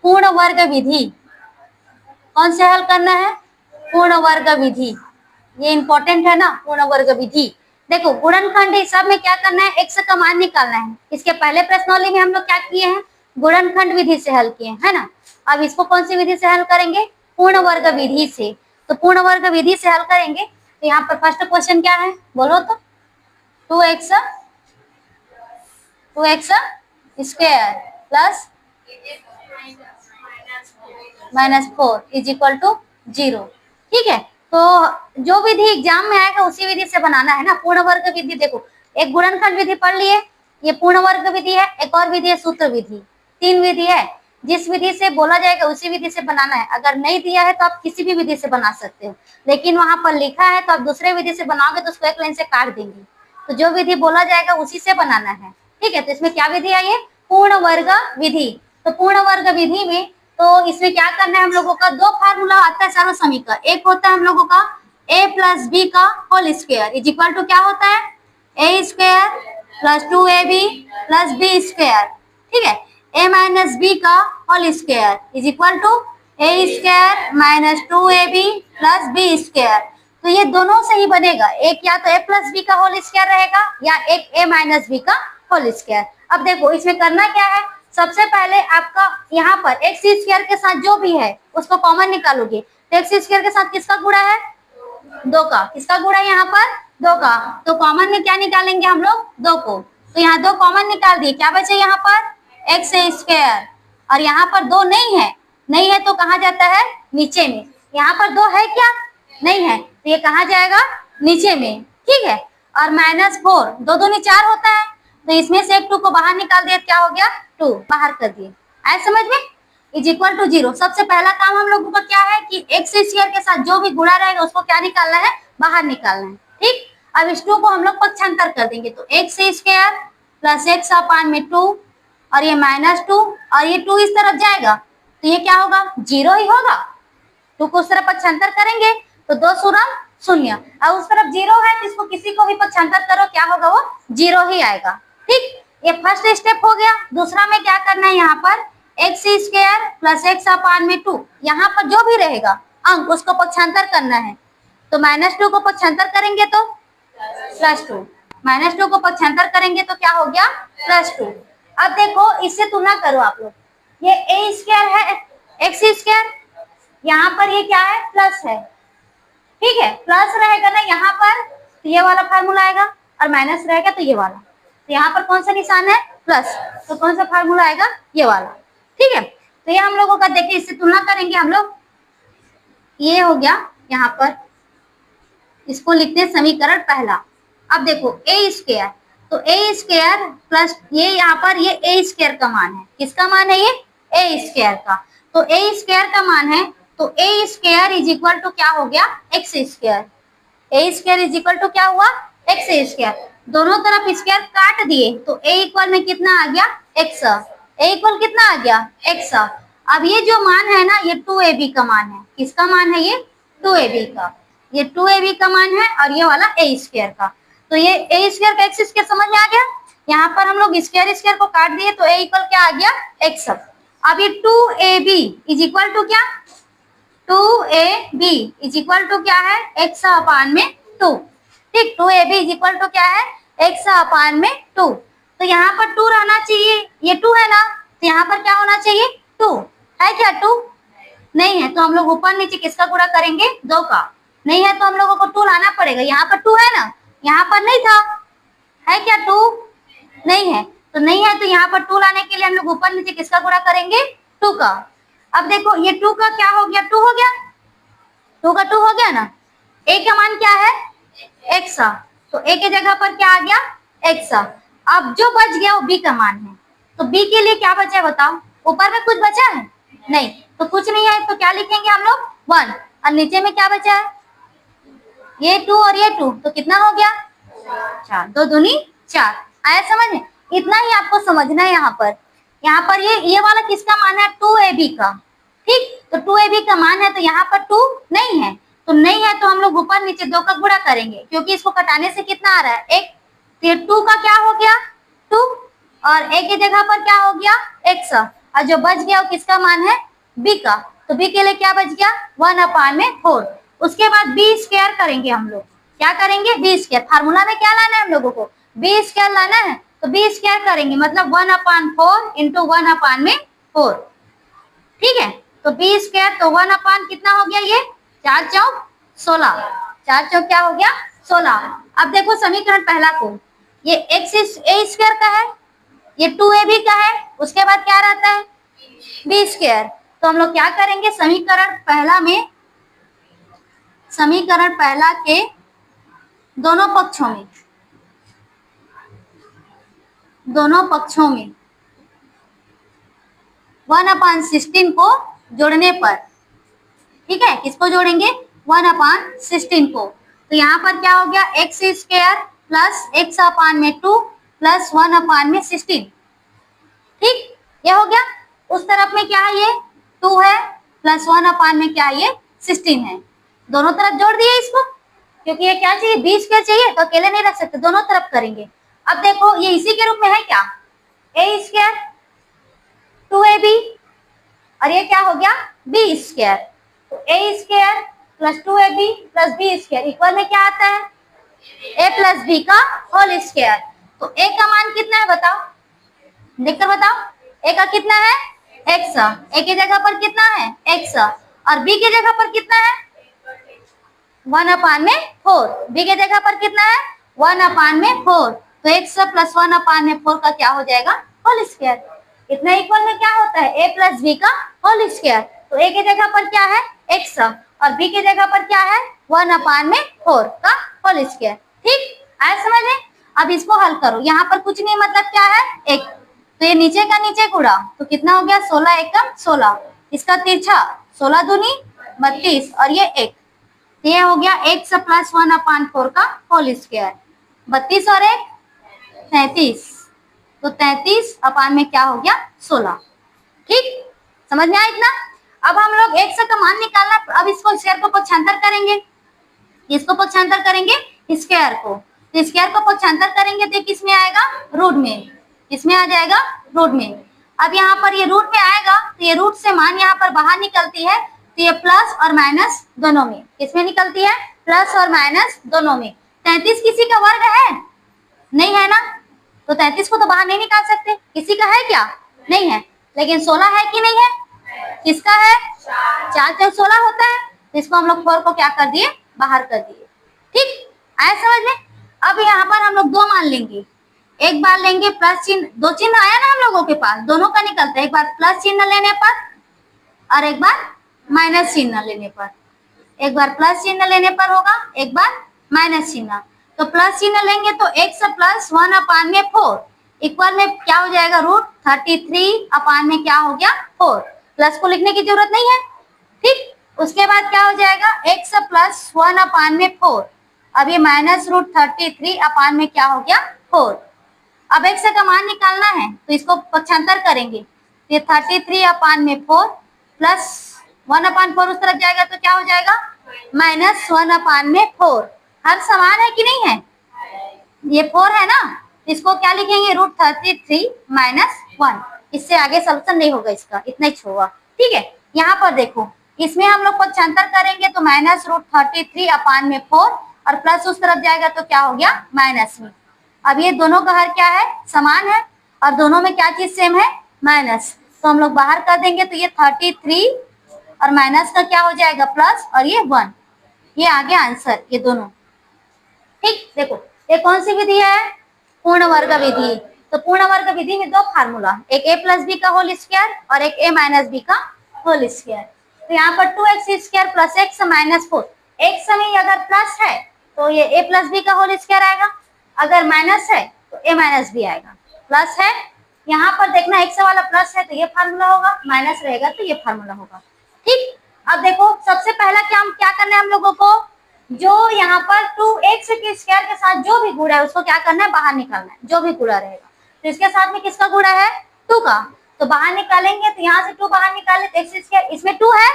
पूर्ण वर्ग विधि, कौन से हल करना है? पूर्ण वर्ग विधि, ये इंपॉर्टेंट है ना, पूर्ण वर्ग विधि। देखो गुणनखंड हिसाब में क्या करना है, x का मान निकालना है। इसके पहले प्रश्नावली में हम लोग क्या किए हैं, गुणनखंड विधि से हल किए है ना। अब इसको कौन सी विधि से हल करेंगे, पूर्ण वर्ग विधि से। तो पूर्ण वर्ग विधि से हल करेंगे तो यहाँ पर फर्स्ट क्वेश्चन क्या है बोलो तो, 2x square plus -4 is equal to 0। ठीक है, तो जो विधि एग्जाम में आएगा उसी विधि से बनाना है ना। पूर्ण वर्ग विधि, देखो एक गुणनखंड विधि पढ़ लिए, ये पूर्ण वर्ग विधि है, एक और विधि है सूत्र विधि, 3 विधि है। जिस विधि से बोला जाएगा उसी विधि से बनाना है। अगर नहीं दिया है तो आप किसी भी विधि से बना सकते हो, लेकिन वहां पर लिखा है तो आप दूसरे विधि से बनाओगे तो उसको एक लाइन से काट देंगे। तो जो विधि बोला जाएगा उसी से बनाना है। ठीक है, तो इसमें क्या विधि आई है, पूर्ण वर्ग विधि। तो पूर्ण वर्ग विधि में तो इसमें क्या करना है, हम लोगों का दो फार्मूला आता है सारा समीकरण। एक होता है हम लोगों का a प्लस बी का whole square is equal to क्या होता है, a square plus 2ab plus B square. ठीक है, a माइनस बी का whole square is equal to a square minus 2ab plus B square. तो ये दोनों से ही बनेगा, एक या तो a प्लस बी का होल स्क्वायर रहेगा या एक a माइनस बी का होल स्क्वायर। अब देखो इसमें करना क्या है, सबसे पहले आपका यहाँ पर एक्स स्क्वायर के साथ जो भी है उसको कॉमन निकालोगे। तो एक्स स्क्वायर के साथ किसका गुणा है, 2 का। किसका गुणा है यहाँ पर, 2 का। तो कॉमन में क्या निकालेंगे हम लोग, 2 को। तो यहाँ 2 कॉमन निकाल दिए, क्या बचे यहाँ पर एक्स स्क्वायर, और यहाँ पर 2 नहीं है, नहीं है तो कहाँ जाता है, नीचे में। यहाँ पर 2 है क्या, नहीं है, तो ये कहाँ जाएगा, नीचे में। ठीक है, और -4, 2 दूनी 4 होता है, तो इसमें से एक 2 को बाहर निकाल दिया, क्या हो गया 2 बाहर कर दिए। आए समझ में, इज इक्वल टू 0। सबसे पहला काम हम लोगों का क्या है कि एक्स स्क्वायर के साथ जो भी गुणा रहेगा उसको क्या निकालना है, बाहर निकालना है। ठीक, अब इस 2 को हम लोग पक्षांतर कर देंगे, तो एक्स स्क्वायर प्लस एक्स अपान में 2 और ये -2 और ये 2 इस तरफ जाएगा तो ये क्या होगा, 0 ही होगा। 2 को उस तरफ पक्षांतर करेंगे तो 2 शून्य शून्य, और उस तरफ 0 है तो इसको किसी को भी पक्षांतर करो क्या होगा, वो 0 ही आएगा। ठीक, ये फर्स्ट स्टेप हो गया। दूसरा में क्या करना है, यहाँ पर एक्स स्क्वायर प्लस एक्स अपान में 2, यहाँ पर जो भी रहेगा अंक उसको पक्षांतर करना है। तो -2 को पक्षांतर करेंगे तो +2, -2 को पक्षांतर करेंगे तो क्या हो गया, +2। अब देखो इससे तुलना करो आप लोग, ये a स्क्वायर है एक्स स्क्वायर, यहाँ पर ये क्या है, प्लस है। ठीक है, प्लस रहेगा ना यहाँ पर तो ये वाला फार्मूला आएगा, और माइनस रहेगा तो ये वाला। तो यहाँ पर कौन सा निशान है, प्लस, तो कौन सा फार्मूला आएगा, ये वाला। ठीक है, तो ये हम लोगों का देखिए, इससे तुलना करेंगे हम लोग। ये हो गया यहाँ पर, इसको लिखते हैं समीकरण पहला। अब देखो a स्क्वायर, तो a स्क्वायर प्लस ये यहाँ पर ये a स्क्वायर का मान है, किसका मान है, ये a स्क्वायर का। तो a स्क्वायर का मान है तो a square is equal to क्या हो गया, X square. a square is equal to क्या हुआ, एक्स स्क्वायर। दोनों तरफ स्क्वायर काट दिए तो a इक्वल में कितना आ गया, x। a इक्वल कितना आ गया, x। अब ये जो मान है ना, ये 2ab का मान है, किसका मान है, ये 2ab का। ये 2ab का मान है और ये वाला a स्क्वायर का। तो ये a स्क्वायर का x स्क्वायर समझ में आ गया। यहाँ पर हम लोग स्क्वायर स्क्वायर को काट दिए तो a इक्वल क्या आ गया, x। अब ये 2ab इज इक्वल टू क्या, 2ab इज इक्वल टू क्या है, x अपान में 2। ठीक, 2ab इज इक्वल टू क्या है, x अपान में 2। तो यहाँ पर 2 रहना चाहिए, ये 2 है ना, तो यहाँ पर क्या होना चाहिए, 2 है क्या, 2 नहीं है तो हम लोग ऊपर नीचे किसका गुणा करेंगे, 2 का। नहीं है तो हम लोगों को 2 लाना पड़ेगा। यहाँ पर 2 है ना, यहाँ पर नहीं था, है क्या 2 नहीं है, तो नहीं है तो यहाँ पर 2 लाने के लिए हम लोग ऊपर नीचे किसका गुणा करेंगे, 2 का। अब देखो ये 2 का क्या हो गया, 2 हो गया, 2 का 2 हो गया ना। a का मान क्या है, x, तो a के जगह पर क्या आ गया, x। अब जो बच गया वो b का मान है, तो b के लिए क्या बचा है बताओ, ऊपर में कुछ बचा है नहीं, तो कुछ नहीं है तो क्या लिखेंगे हम लोग 1, और नीचे में क्या बचा है, ये 2 और ये 2, तो कितना हो गया 4, 2 दूनी 4। आया समझ में, इतना ही आपको समझना है। यहाँ पर ये वाला किसका मान है, 2ab का। ठीक, तो 2ab का मान है तो यहाँ पर 2 नहीं है, तो नहीं है तो हम लोग ऊपर नीचे 2 का गुणा करेंगे, क्योंकि इसको घटाने से कितना आ रहा है, 1। तो 2 का क्या हो गया 2, और a की जगह पर क्या हो गया x, और जो बच गया वो किसका मान है, b का। तो b के लिए क्या बच गया, 1/4। उसके बाद b स्क्वायर करेंगे हम लोग, क्या करेंगे, b स्क्वायर। फार्मूला में क्या लाना है हम लोगों को, b स्क्वायर लाना है, तो b स्क्वायर करेंगे मतलब 1/4 इंटू 1/4। ठीक है, तो b स्क्वायर तो 1 कितना हो गया, ये 4 चौक 16, 4 चौक क्या हो गया 16। अब देखो समीकरण पहला को, ये x a स्क्वायर का है, ये 2ab का है, उसके बाद क्या रहता है b स्क्वायर। तो हम लोग क्या करेंगे, समीकरण पहला में, समीकरण पहला के दोनों पक्षों में, दोनों पक्षों में 1/16 को जोड़ने पर, ठीक है, किसको जोड़ेंगे, 1/16 को। तो यहाँ पर क्या हो गया, x square plus x/2 plus 1/16। ठीक, ये हो गया। उस तरफ में क्या है, ये 2 है, प्लस 1 में क्या है, ये 16 है। दोनों तरफ जोड़ दिए इसको, क्योंकि ये क्या चाहिए, b स्क्वायर चाहिए, तो अकेले नहीं रख सकते, दोनों तरफ करेंगे। अब देखो ये इसी के रूप में है क्या, a स्क्वायर 2ab, और ये क्या हो गया b स्क्वायर। तो a square plus 2ab plus b square equal में क्या आता है, a प्लस b का होल स्क्वायर। तो a का मान कितना है बताओ, देखकर बताओ, a का कितना है x, a की जगह पर कितना है x, और b की जगह पर कितना है 1/4, b की जगह पर कितना है 1/4। तो x प्लस 1/4 का क्या हो जाएगा, होल स्क्वायर। इतना इक्वल में क्या होता है, a प्लस b का होल स्क्वायर। तो a की जगह पर क्या है x, और b की जगह पर क्या है 1/4 का होल स्क्वायर। ठीक, आया समझ में। अब इसको हल करो, यहाँ पर कुछ नहीं, मतलब क्या है 1, तो ये नीचे का नीचे गुणा, तो कितना हो गया 16 एकम 16, इसका तिरछा 16 दूनी 32, और ये 1, तो ये हो गया x प्लस 1/4 का होल स्क्वायर। 32 और 1 33, तो 33 में क्या हो गया 16। ठीक, समझ में आया इतना। अब हम लोग x का मान निकालना, अब इसको स्क्वायर को पक्षांतर करेंगे, इसको पक्षांतर करेंगे स्क्वायर को, तो स्क्वायर को पक्षांतर करेंगे तो किस में आएगा, रूट में, इसमें आ जाएगा रूट में। अब यहाँ पर ये रूट में आएगा, तो ये रूट से मान यहाँ पर बाहर निकलती है, तो ये प्लस और माइनस दोनों में, किसमें निकलती है, प्लस और माइनस दोनों में। 33 किसी का वर्ग है, नहीं है ना, तो 33 को तो बाहर नहीं निकाल सकते, किसी का है क्या, नहीं है, लेकिन 16 है कि नहीं है, किसका है, 4 चौक 16 होता है, तो इसको हम लोग 4 को क्या कर दिए, बाहर कर दिए। ठीक, आया समझ में। अब यहाँ पर हम लोग दो मान लेंगे, एक बार लेंगे प्लस चिन्ह, दो चिन्ह आया ना हम लोगों के पास, दोनों का निकलता है, एक बार प्लस चिन्ह लेने पर और एक बार माइनस चिन्ह लेने पर। एक बार प्लस चिन्ह लेने पर होगा, एक बार माइनस चिन्ह। तो प्लस चिन्ह लेंगे तो x प्लस 1/4 इक्वल में क्या हो जाएगा, रूट 33 में क्या हो गया 4, प्लस को लिखने की जरूरत नहीं है। ठीक, उसके बाद क्या हो जाएगा, x प्लस 1/4, अब ये माइनस रूट 33 में क्या हो गया 4। अब x का मान निकालना है, तो इसको पक्षांतर करेंगे, ये 33/4 प्लस 1/4 उस तरफ जाएगा तो क्या हो जाएगा माइनस 1/4। हर समान है कि नहीं है, ये 4 है ना, इसको क्या लिखेंगे, रूट 33 माइनस 1, इससे आगे सॉल्यूशन नहीं होगा इसका, इतना ही होगा। ठीक है, यहाँ पर देखो, इसमें हम लोग पक्षांतर करेंगे तो माइनस रूट 33/4 और प्लस उस तरफ जाएगा तो क्या हो गया माइनस में। अब ये दोनों का हर क्या है, समान है, और दोनों में क्या चीज सेम है, माइनस, तो हम लोग बाहर कर देंगे, तो ये 33 और माइनस का क्या हो जाएगा प्लस, और ये 1, ये आगे आंसर, ये दोनों। ठीक, देखो ये कौन सी विधि है, पूर्ण वर्ग विधि। तो पूर्ण वर्ग विधि में दो फार्मूला, एक a प्लस बी का होल स्क्वायर और एक a माइनस बी का होल स्क्वायर। तो यहाँ पर 2x square plus x minus 4, x में अगर प्लस है तो ये a प्लस बी का होल स्क्वायर आएगा, अगर माइनस है तो a माइनस बी आएगा। प्लस है, यहाँ पर देखना x वाला प्लस है तो ये फार्मूला होगा, माइनस रहेगा तो ये फार्मूला होगा। ठीक, अब देखो सबसे पहला क्या करना है हम लोगों को, जो यहाँ पर 2x के स्क्वायर के साथ जो भी गुणा है उसको क्या करना है, बाहर निकालना है, जो भी गुणा रहेगा। तो इसके साथ में किसका गुणा है, 2 का, तो बाहर निकालेंगे, तो यहाँ से 2 बाहर निकाले तो x स्क्वायर, इसमें 2 है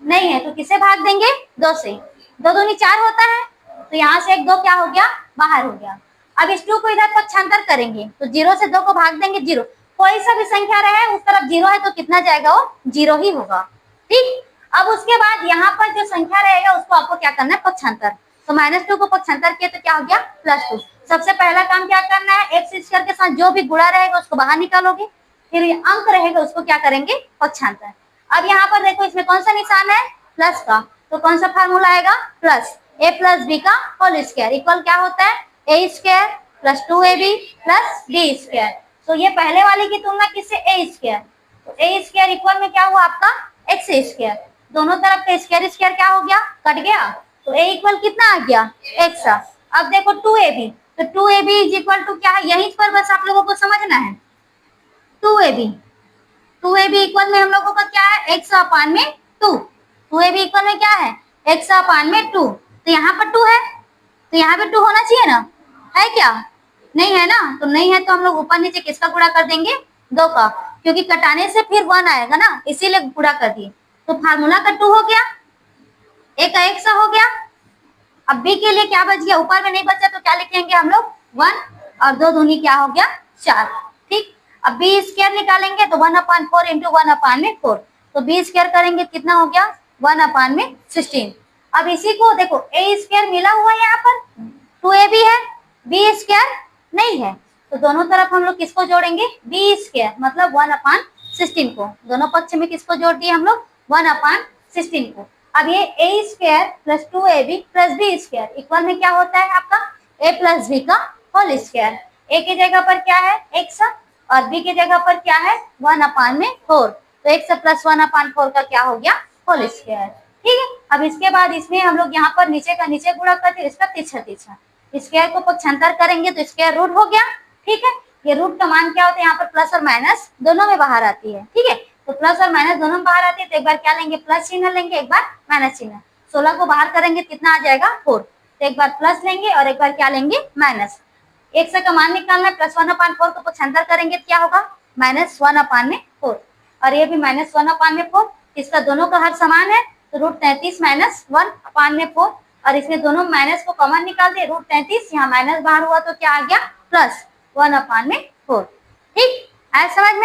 नहीं है, तो किसे भाग देंगे 2 से, 2 दूनी 4 होता है, तो यहाँ से एक 2 क्या हो गया, बाहर हो गया। अब इस 2 को इधर पक्षांतर करेंगे, तो 0 से 2 को भाग देंगे 0, कोई सा भी संख्या रहे उस तरफ 0 है तो कितना जाएगा, वो 0 ही होगा। ठीक, अब उसके बाद यहाँ पर जो संख्या रहेगा उसको आपको क्या करना है, पक्षांतर। तो -2 को पक्षांतर किया तो क्या हो गया, +2। सबसे पहला काम क्या करना है, एक्स स्क्वायर के साथ जो भी गुणा रहेगा उसको बाहर निकालोगे, फिर ये अंक रहेगा उसको क्या करेंगे, पक्षांतर। अब यहाँ पर देखो इसमें कौन सा निशान है, प्लस का, तो कौन सा फार्मूला आएगा, प्लस a प्लस बी का होल स्क्वायर इक्वल क्या होता है, a square plus 2ab plus b square. तो ये पहले वाले की तुलना किससे, a स्क्वायर, तो a स्क्वायर इक्वल में क्या हुआ आपका x स्क्वायर, दोनों तरफ का स्क्वायर स्क्वायर क्या हो गया, कट गया, तो a इक्वल कितना आ गया, x। अब देखो 2ab, तो 2ab इज इक्वल टू क्या है, यहीं पर बस आप लोगों को समझना है, 2ab इक्वल में हम लोगों का क्या है, x अपान में 2, 2ab इक्वल में क्या है, x अपान में 2, तो यहाँ पर 2 है तो यहाँ पे 2 होना चाहिए ना, है क्या, नहीं है ना, तो नहीं है तो हम लोग ऊपर नीचे किसका गुणा कर देंगे, 2 का, क्योंकि कटाने से फिर 1 आएगा ना, इसीलिए गुणा कर दिए। तो फार्मूला का 2 हो गया, a का x हो गया। अब b के लिए क्या बच गया, ऊपर में नहीं बचा तो क्या लिखेंगे हम लोग, 1 और 2 दूनी क्या हो गया, 4। ठीक, अब b स्क्वायर निकालेंगे तो 1/4 इंटू 1/4, तो b स्क्वायर करेंगे कितना हो गया, 1/16। अब इसी को देखो a स्क्वायर मिला हुआ है यहाँ पर, 2ab है, b स्क्वायर नहीं है, तो दोनों तरफ हम लोग किसको जोड़ेंगे, b स्क्वायर मतलब 1/16 को, दोनों पक्ष में किसको जोड़ दिए हम लोग, 1/16 को। अब ये a square plus 2ab plus b square equal में क्या होता है आपका, a प्लस b का होल स्क्वायर। a की जगह पर क्या है, x और b की जगह पर क्या है, 1/4, तो x प्लस 1/4 का क्या हो गया, होल स्क्वायर। ठीक है, अब इसके बाद इसमें हम लोग यहाँ पर नीचे का नीचे गुणा करते, इसका तीसरा स्क्वायर को पक्षांतर करेंगे तो स्क्वायर रूट हो गया। ठीक है, ये रूट का मान क्या होता है, यहाँ पर प्लस और माइनस दोनों में बाहर आती है। ठीक है, तो प्लस और माइनस दोनों में बाहर आती है, तो एक बार क्या लेंगे, प्लस चिन्ह लेंगे, एक बार माइनस चिन्ह। 16 को बाहर करेंगे कितना आ जाएगा, 4, तो एक बार प्लस लेंगे और एक बार क्या लेंगे, माइनस। एक से का मान निकालना है, प्लस 1/4 को पक्षांतर करेंगे तो क्या होगा, -1/4, और ये भी -1/4, इसका दोनों का हर समान है, तो √33 -1/4, और इसमें दोनों माइनस को कॉमन निकाल दे, √33, यहाँ माइनस बाहर हुआ तो क्या आ गया, +1/4। ठीक, आया समझ में।